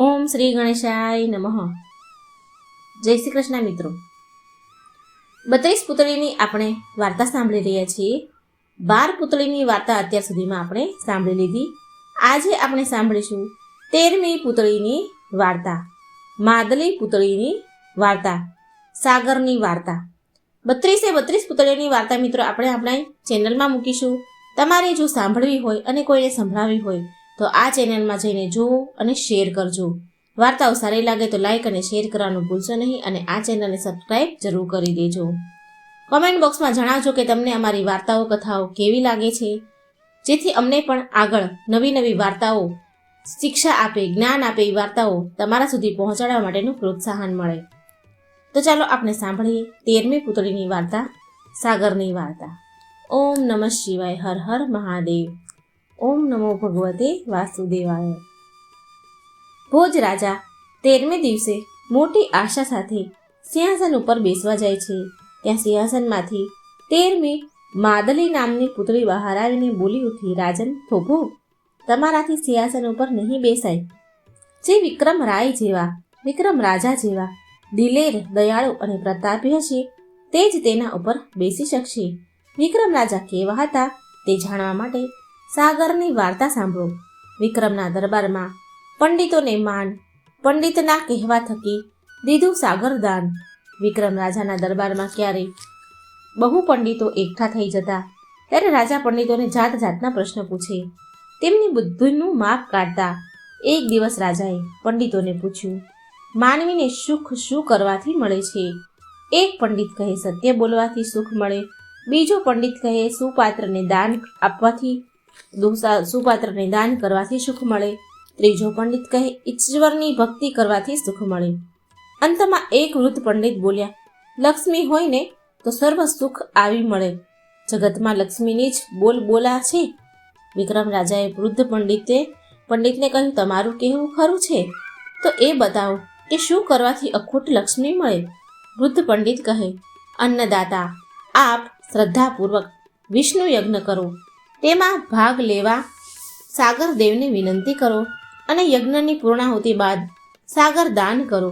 ઓમ શ્રી ગણેશાય નમઃ. જય શ્રી કૃષ્ણ મિત્રો. 32 પૂતળીની આપણે વાર્તા સાંભળી રહ્યા છીએ. 12 પૂતળીની વાર્તા અત્યાર સુધીમાં આપણે સાંભળી લીધી. આજે આપણે સાંભળીશું 13મી પૂતળીની વાર્તા, માદલી પૂતળીની વાર્તા, સાગરની વાર્તા. 32 પૂતળીઓની વાર્તા મિત્રો આપણે આપણા ચેનલમાં મૂકીશું. તમારે જો સાંભળવી હોય અને કોઈને સંભળાવવી હોય તો આ ચેનલમાં જઈને જુઓ અને શેર કરજો. વાર્તાઓ સારી લાગે તો લાઈક અને શેર કરવાનું ભૂલશો નહીં અને આ ચેનલને સબસ્ક્રાઈબ જરૂર કરી દેજો. કોમેન્ટ બોક્સમાં જણાવજો કે તમને અમારી વાર્તાઓ કથાઓ કેવી લાગે છે, જેથી અમને પણ આગળ નવી નવી વાર્તાઓ શિક્ષા આપે, જ્ઞાન આપે એ વાર્તાઓ તમારા સુધી પહોંચાડવા માટેનું પ્રોત્સાહન મળે. તો ચાલો આપણે સાંભળીએ 13મી પૂતળીની વાર્તા, સાગરની વાર્તા. ઓમ નમઃ શિવાય. હર હર મહાદેવ. ઓમ નમો ભગવતે વાસુદેવાય. ભોજ રાજા 13મે દિવસે મોટી આશા સાથે સિંહાસન ઉપર બેસવા જાય છે. ત્યાં સિંહાસનમાંથી 13મી માદલી નામની પુતળી બહાર આવીને બોલી ઉઠી, રાજન થોભો, તમારાથી સિંહાસન ઉપર નહીં બેસાય. જે વિક્રમ રાજા જેવા દિલેર, દયાળુ અને પ્રતાપી હશે તે જ તેના ઉપર બેસી શકશે. વિક્રમ રાજા કેવા હતા તે જાણવા માટે સાગરની વાર્તા સાંભળો. વિક્રમના દરબારમાં પંડિતોને માન, પંડિતના કહેવા થકી દીધું સાગર દાન. વિક્રમ રાજાના દરબારમાં ક્યારે બહુ પંડિતો એકઠા થઈ જતા ત્યારે રાજા પંડિતોને જાત જાતના પ્રશ્ન પૂછે, તેમની બુદ્ધિનું માપ કાઢતા. એક દિવસ રાજાએ પંડિતોને પૂછ્યું, માનવીને સુખ શું કરવાથી મળે છે? એક પંડિત કહે, સત્ય બોલવાથી સુખ મળે. બીજો પંડિત કહે, સુપાત્રને દાન કરવાથી સુખ મળે. ત્રીજો પંડિત કહે, ઈશ્વરની ભક્તિ કરવાથી સુખ મળે. અંતમાં એક વૃદ્ધ પંડિત બોલ્યા, લક્ષ્મી હોય ને તો સર્વ સુખ આવી મળે. જગતમાં લક્ષ્મીની જ બોલા છે. વિક્રમ રાજાએ વૃદ્ધ પંડિતને કહ્યું, તમારું કહેવું ખરું છે તો એ બતાવો કે શું કરવાથી અખૂટ લક્ષ્મી મળે. વૃદ્ધ પંડિત કહે, અન્નદાતા, આપ શ્રદ્ધાપૂર્વક વિષ્ણુ યજ્ઞ કરો, તેમાં ભાગ લેવા સાગર દેવને વિનંતી કરો અને યજ્ઞની પૂર્ણાહુતિ બાદ સાગર દાન કરો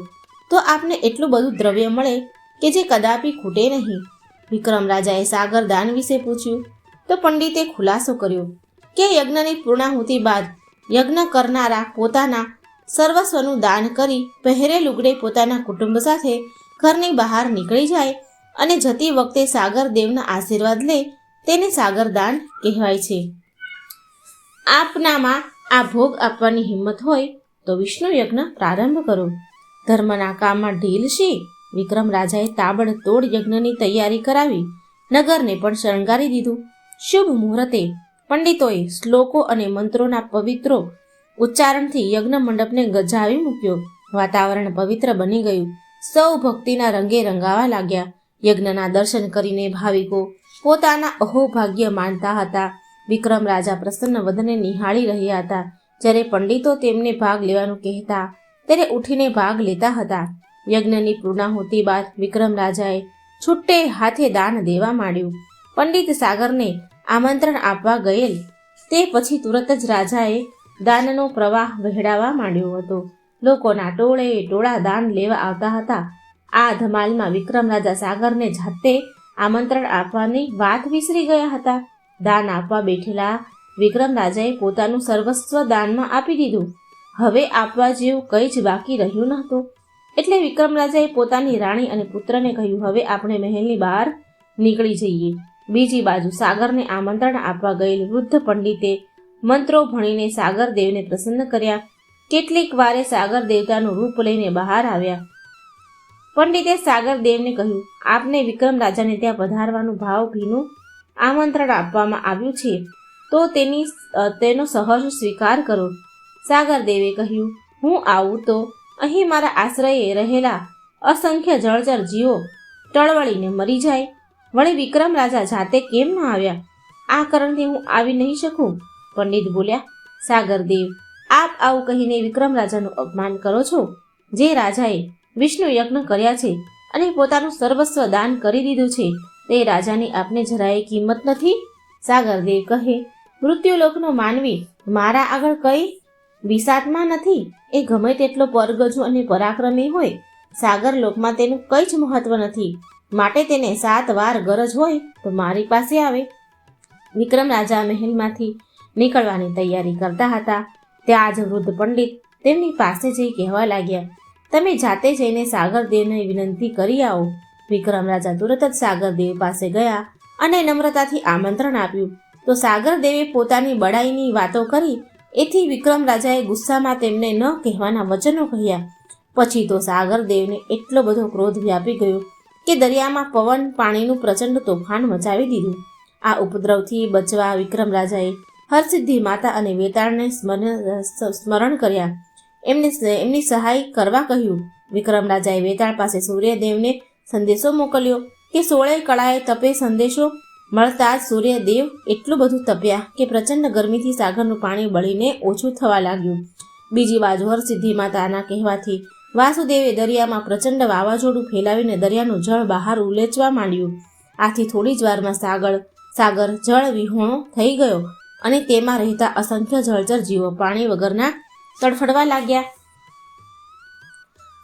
તો આપને એટલું બધું દ્રવ્ય મળે કે જે કદાપી ખૂટે નહીં. વિક્રમ રાજાએ સાગર દાન વિશે પૂછ્યું તો પંડિતે ખુલાસો કર્યો કે યજ્ઞની પૂર્ણાહુતિ બાદ યજ્ઞ કરનારા પોતાના સર્વસ્વનું દાન કરી પહેરે લુગડે પોતાના કુટુંબ સાથે ઘરની બહાર નીકળી જાય અને જતી વખતે સાગર દેવના આશીર્વાદ લે તેને સાગર દાન કહેવાય છે. આપનામાં આ ભોગ આપવાની હિંમત હોય તો વિષ્ણુ યજ્ઞ પ્રારંભ કરો. ધર્મના કામમાં ઢીલ શી? વિક્રમ રાજાએ તાબડતોડ યજ્ઞની તૈયારી કરાવી. નગરને પણ શણગારી દીધું. શુભ મુહૂર્તે પંડિતોએ શ્લોકો અને મંત્રોના પવિત્રો ઉચ્ચારણથી યજ્ઞ મંડપને ગજાવી મૂક્યો. વાતાવરણ પવિત્ર બની ગયું. સૌ ભક્તિના રંગે રંગાવા લાગ્યા. યજ્ઞના દર્શન કરીને ભાવિકો પોતાના અહોભાગ્ય માનતા હતા. વિક્રમ રાજા પ્રસન્ન વદને નિહાળી રહ્યા હતા. જ્યારે પંડિતો તેમને ભાગ લેવાનું કહેતા ત્યારે ઉઠીને ભાગ લેતા હતા. યજ્ઞની પૂર્ણાહુતિ બાદ વિક્રમ રાજાએ છૂટે હાથે દાન દેવા માંડ્યું. પંડિત સાગરને આમંત્રણ આપવા ગયેલ તે પછી તુરત જ રાજાએ દાનનો પ્રવાહ વહેડાવા માંડ્યો હતો. લોકોના ટોળા દાન લેવા આવતા હતા. આ ધમાલમાં વિક્રમ રાજા સાગરને જાતે આમંત્રણ આપવાની વાત વિસરી ગયા હતા. દાન આપવા બેઠેલા વિક્રમ રાજાએ પોતાનું સર્વસ્વ દાનમાં આપી દીધું. હવે આપવા જેવું કંઈ જ બાકી રહ્યું નહોતું. એટલે વિક્રમ રાજાએ પોતાની રાણી અને પુત્રને કહ્યું, હવે આપણે મહેલની બહાર નીકળી જઈએ. બીજી બાજુ સાગરને આમંત્રણ આપવા ગયેલ વૃદ્ધ પંડિતે મંત્રો ભણીને સાગર દેવને પ્રસન્ન કર્યા. કેટલીક વારે સાગર દેવતાનું રૂપ લઈને બહાર આવ્યા. પંડિતે સાગર દેવને કહ્યું, આપને વિક્રમ રાજાને ત્યાં પધારવાનું ભાવભીનું આમંત્રણ આપવામાં આવ્યું છે તો તેનો સહર્ષ સ્વીકાર કરો. સાગર દેવે કહ્યું, હું આવું તો અહીં મારા આશ્રયે રહેલા અસંખ્ય જળચર જીવો ટળવળીને મરી જાય. વળી વિક્રમ રાજા જાતે કેમ ન આવ્યા? આ કારણથી હું આવી નહીં શકું. પંડિત બોલ્યા, સાગર દેવ, આપ આવું કહીને વિક્રમ રાજાનું અપમાન કરો છો. જે રાજાએ વિષ્ણુ યજ્ઞ કર્યા છે અને પોતાનું સર્વસ્વ દાન કરી દીધું છે તે રાજાની આપને જરાય કિંમત નથી. સાગર દેવ કહે, મૃત્યુલોકનો માનવી મારા આગળ કઈ વિષાત્મા નથી. એ ગમે તેટલો પરગજુ અને પરાક્રમી હોય, સાગર લોકમાં તેનું કંઈ જ મહત્વ નથી. માટે તેને 7 વાર ગરજ હોય તો મારી પાસે આવે. વિક્રમ રાજા મહેલમાંથી નીકળવાની તૈયારી કરતા હતા ત્યાં જ વૃદ્ધ પંડિત તેમની પાસે જઈ કહેવા લાગ્યા, તમે જાતે જઈને સાગરદેવને વિનંતી કરી આવો. વિક્રમ રાજા તુરત જ સાગરદેવ પાસે ગયા અને નમ્રતાથી આમંત્રણ આપ્યું. તો સાગરદેવે પોતાની બડાઈની વાતો કરી. એથી વિક્રમ રાજાએ ગુસ્સામાં તેમને ન કહેવાના વચનો કહ્યા. પછી તો સાગરદેવને એટલો બધો ક્રોધ વ્યાપી ગયો કે દરિયામાં પવન પાણીનું પ્રચંડ તોફાન મચાવી દીધું. આ ઉપદ્રવથી બચવા વિક્રમ રાજાએ હરસિદ્ધિ માતા અને વેતાળને સ્મરણ કર્યા. એમની સહાય કરવા કહ્યું. વિક્રમ રાજાએ વેતાળ પાસે સૂર્યદેવને સંદેશો મોકલ્યો કે 16 કળાએ તપે. સંદેશો મળતા જ સૂર્યદેવ એટલું બધું તપ્યા કે પ્રચંડ ગરમીથી સાગરનું પાણી બળીને ઓછું થવા લાગ્યું. બીજી બાજુ હરસિદ્ધિ માતાના કહેવાથી વાસુદેવે દરિયામાં પ્રચંડ વાવાઝોડું ફેલાવીને દરિયાનું જળ બહાર ઉલેચવા માંડ્યું. આથી થોડી જ વારમાં સાગર જળ વિહોણો થઈ ગયો અને તેમાં રહેતા અસંખ્ય જળચર જીવો પાણી વગરના તડફડવા લાગ્યા.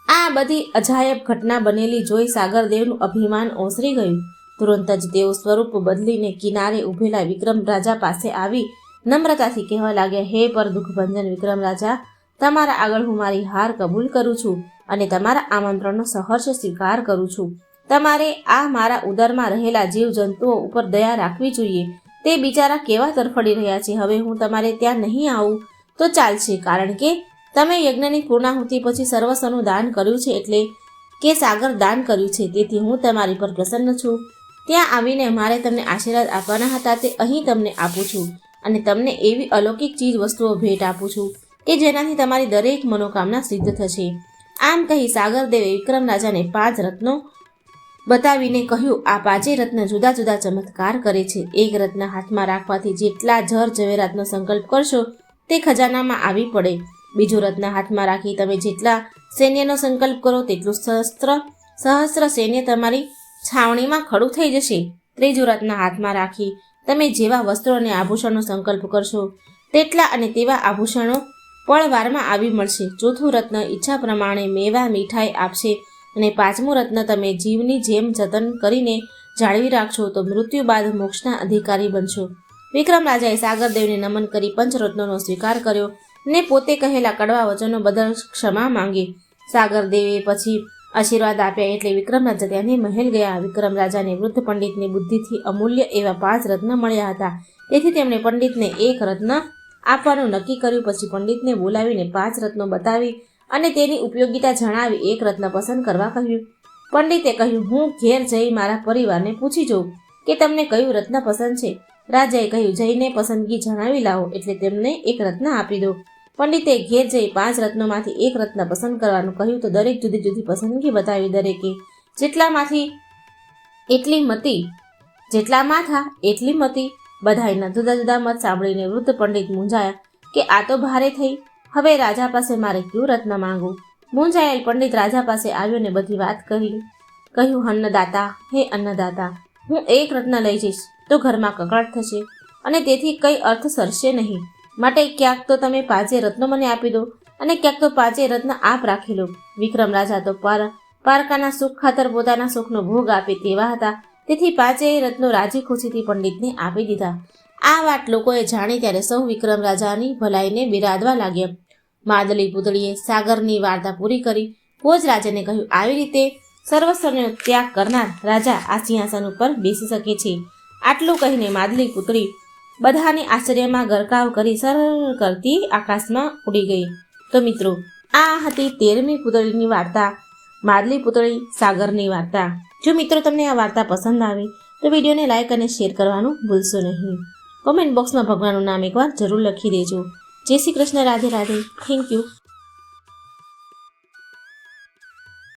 આ બધી અજાયબ ઘટના બનેલી જોઈ સાગરદેવનું અભિમાન ઓસરી ગયું. તુરંત જ તેઓ સ્વરૂપ બદલીને કિનારે ઉભેલા વિક્રમ રાજા પાસે આવી નમ્રતાથી કહેવા લાગ્યા, હે પર દુઃખભંજન વિક્રમ રાજા, તમારા આગળ હું મારી હાર કબૂલ કરું છું અને તમારા આમંત્રણનો સહર્ષ સ્વીકાર કરું છું. તમારે આ મારા ઉદરમાં રહેલા જીવજંતુઓ ઉપર દયા રાખવી જોઈએ. તે બિચારા કેવા તરફડી રહ્યા છે. હવે હું તમારે ત્યાં નહીં આવું તો ચાલશે, કારણ કે તમે યજ્ઞની પૂર્ણાહુતિ પછી સર્વસ્વનું દાન કર્યું છે, એટલે કે સાગર દાન કર્યું છે. તેથી હું તમારી પર પ્રસન્ન છું. ત્યાં આવીને મારે તમને આશીર્વાદ આપવાના હતા તે અહીં તમને આપું છું અને તમને એવી અલૌકિક ચીજ વસ્તુઓ ભેટ આપું છું કે જેનાથી તમારી દરેક મનોકામના સિદ્ધ થશે. આમ કહી સાગરદેવે વિક્રમ રાજાને 5 રત્નો બતાવીને કહ્યું, આ 5 રત્ન જુદા જુદા ચમત્કાર કરે છે. એક રત્ન હાથમાં રાખવાથી જેટલા જર ઝવેરાતનો સંકલ્પ કરશો તે ખજાનામાં આવી પડે. બીજું રત્ન હાથમાં રાખી તમે જેટલા સૈન્યનો સંકલ્પ કરો તેટલું સહસ્ત્ર સૈન્ય તમારી છાવણીમાં ખડું થઈ જશે. ત્રીજું રત્ન હાથમાં રાખી તમે જેવા વસ્ત્રો અને આભૂષણનો સંકલ્પ કરશો તેટલા અને તેવા આભૂષણો પળવારમાં આવી મળશે. ચોથું રત્ન ઈચ્છા પ્રમાણે મેવા મીઠાઈ આપશે અને 5મું રત્ન તમે જીવની જેમ જતન કરીને જાળવી રાખશો તો મૃત્યુ બાદ મોક્ષના અધિકારી બનશો. વિક્રમ રાજાએ સાગરદેવને નમન કરી પંચરત્નોનો સ્વીકાર કર્યો ને પોતે કહેલા કડવા વચનો બદલ ક્ષમા માંગી. સાગરદેવે પછી આશીર્વાદ આપ્યા એટલે વિક્રમ રાજા ત્યાંથી મહેલ ગયા. વિક્રમ રાજાને વૃદ્ધ પંડિતની બુદ્ધિથી અમૂલ્ય એવા 5 રત્ન મળ્યા હતા. તેથી તેમણે પંડિતને 1 રત્ન આપવાનું નક્કી કર્યું. પછી પંડિતને બોલાવીને 5 રત્નો બતાવી અને તેની ઉપયોગિતા જણાવી 1 રત્ન પસંદ કરવા કહ્યું. પંડિતે કહ્યું, હું ઘેર જઈ મારા પરિવારને પૂછી જોઉં કે તમને કયું રત્ન પસંદ છે. રાજાએ કહ્યું, જઈને પસંદગી જણાવી લાવો એટલે તેમને 1 રત્ન આપી દો. પંડિતે ઘેર જઈ 5 રત્નોમાંથી 1 રત્ન પસંદ કરવાનું કહ્યું તો દરેક જુદી જુદી પસંદગી બતાવી. દરેકે જેટલા માથા એટલી મતી. બધાયના જુદા જુદા મત સાંભળીને વૃદ્ધ પંડિત મૂંઝાયા કે આ તો ભારે થઈ. હવે રાજા પાસે મારે કયું રત્ન માંગવું? મૂંઝાયેલ પંડિત રાજા પાસે આવ્યો ને બધી વાત કરી. કહ્યું, અન્નદાતા, હે અન્નદાતા, હું 1 રત્ન લઈ જઈશ તો ઘરમાં કકળાટ થશે અને તેથી કંઈ અર્થ સરશે નહીં. માટે ક્યાંક તો તમે 5 રત્નો મને આપી દો અને ક્યાંક તો 5 રત્ન આપ રાખી લો. વિક્રમ રાજા તો પારકાના સુખ ખાતર પોતાના સુખનો ભોગ આપે તેવા હતા. તેથી 5 રત્નો રાજી ખુશીથી પંડિતને આપી દીધા. આ વાત લોકોએ જાણી ત્યારે સૌ વિક્રમ રાજાની ભલાઈને બિરાદવા લાગ્યા. માદલી પુતળીએ સાગરની વાર્તા પૂરી કરી. ભોજરાજાને કહ્યું, આવી રીતે સર્વસ્વનો ત્યાગ કરનાર રાજા આ સિંહાસન ઉપર બેસી શકે છે. આટલું કહીને માદલી પુતળી બધાને આશ્ચર્યમાં ગરકાવ કરી સરળ કરતી આકાશમાં ઉડી ગઈ. તો મિત્રો, આ હતી 13મી પુતળીની વાર્તા, માદલી પુતળી સાગરની વાર્તા. જો મિત્રો તમને આ વાર્તા પસંદ આવી તો વિડીયોને લાઇક અને શેર કરવાનું ભૂલશો નહીં. કોમેન્ટ બોક્સમાં ભગવાનનું નામ એકવાર જરૂર લખી દેજો. જય શ્રી કૃષ્ણ. રાધે રાધે. Thank you.